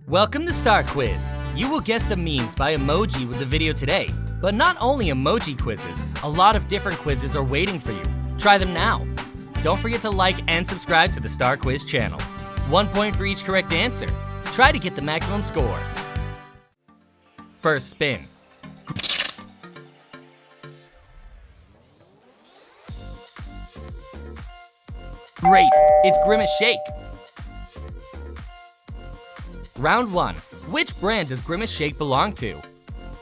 Welcome to Star Quiz. You will guess the memes by emoji with the video today. But not only emoji quizzes, a lot of different quizzes are waiting for you. Try them now. Don't forget to like and subscribe to the Star Quiz channel. 1 point for each correct answer. Try to get the maximum score. First spin. Great, it's Grimace Shake. Round 1. Which brand does Grimace Shake belong to?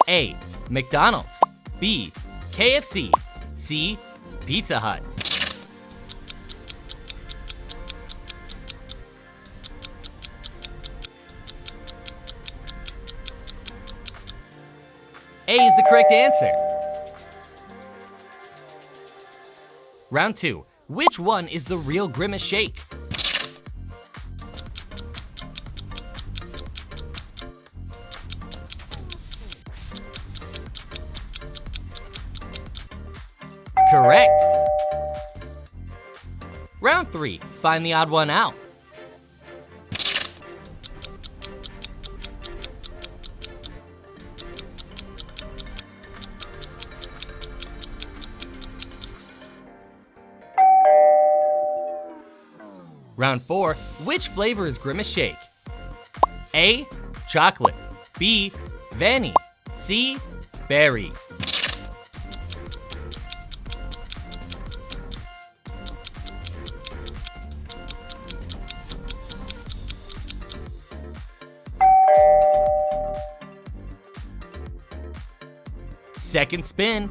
A. McDonald's. B. KFC. C. Pizza Hut. A is the correct answer. Round 2. Which one is the real Grimace Shake? Correct. Round 3. Find the odd one out. Round 4. Which flavor is Grimace Shake? A. Chocolate. B. Vanilla. C. Berry. Second spin.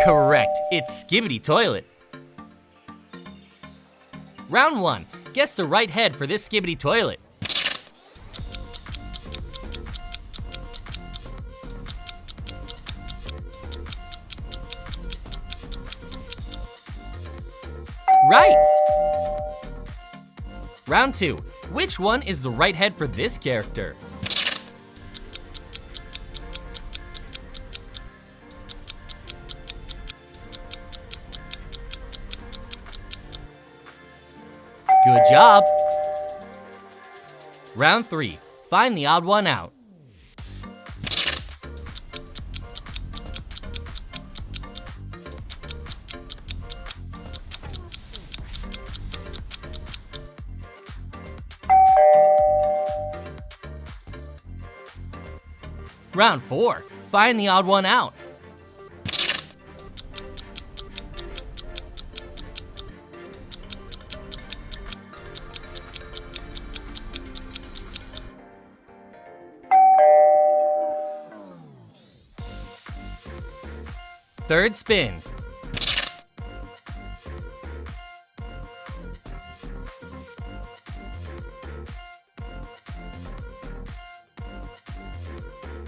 Correct, it's Skibidi Toilet. Round 1. Guess the right head for this Skibidi Toilet. Right! Round 2. Which one is the right head for this character? Good job! Round 3. Find the odd one out. Round 4. Find the odd one out. Third spin.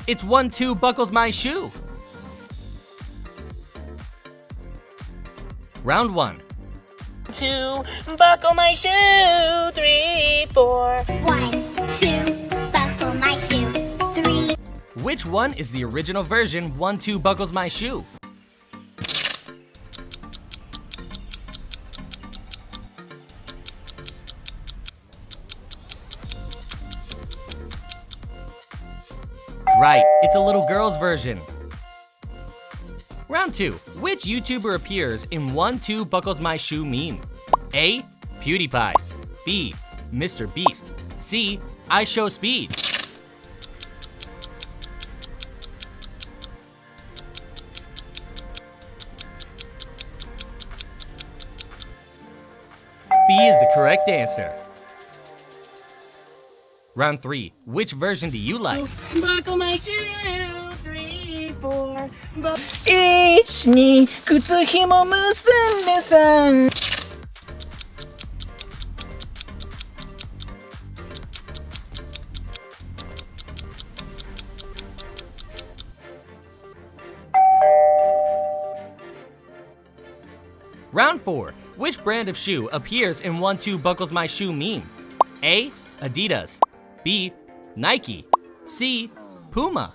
It's 1, 2 buckles my shoe. Round 1. 2 buckle my shoe. 3, 4. 1, 2 buckle my shoe. 3. Which one is the original version 1, 2 buckles my shoe? Right, it's a little girl's version. Round 2. Which YouTuber appears in 1, 2 buckles my shoe meme? A. PewDiePie. B. Mr. Beast. C. I Show Speed. B is the correct answer. Round 3. Which version do you like? Buckle my shoe. 3, 4. 1、2靴ひも結んで3。Round 4. Which brand of shoe appears in 1, 2 buckles my shoe meme? A. Adidas. B. Nike. C. Puma.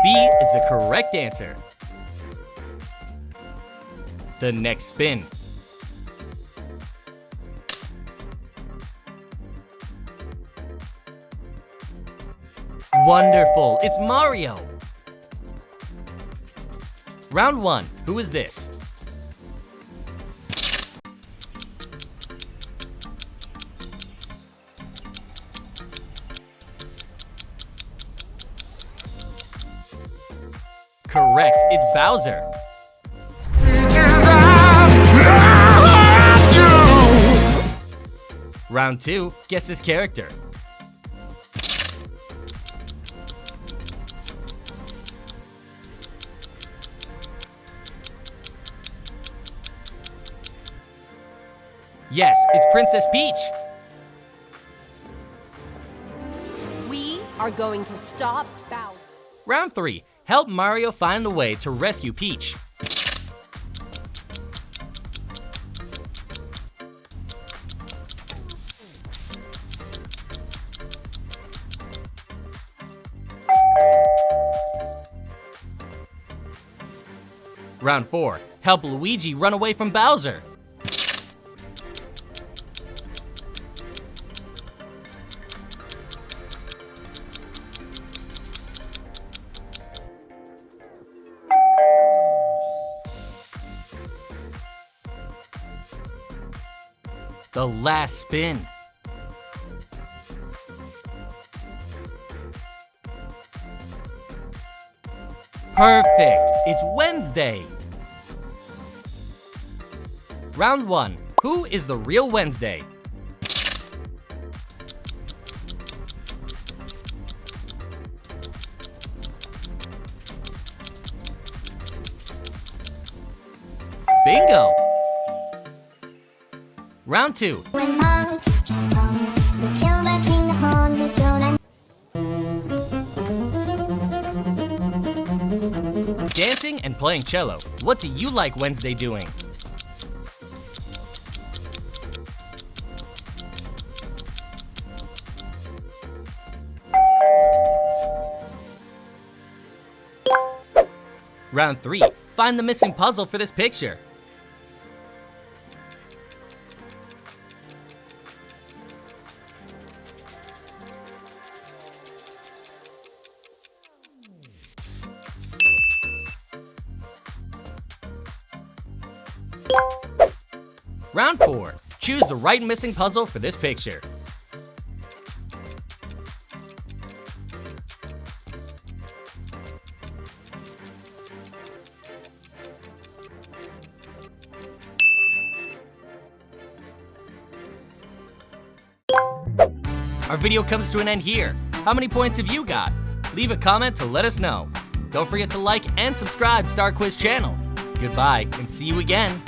B is the correct answer. The next spin. Wonderful, it's Mario. Round 1, who is this? Correct, it's Bowser. Round 2, guess this character. Yes, it's Princess Peach. We are going to stop Bowser. Round 3, help Mario find a way to rescue Peach. Round 4, help Luigi run away from Bowser. The last spin. Perfect! It's Wednesday! Round 1. Who is the real Wednesday? Bingo! Round 2. When Monk just comes to kill the king upon his throne and Dancing and playing cello. What do you like Wednesday doing? Round 3. Find the missing puzzle for this picture. Round 4. Choose the right missing puzzle for this picture. Our video comes to an end here. How many points have you got? Leave a comment to let us know. Don't forget to like and subscribe to Star Quiz channel. Goodbye and see you again.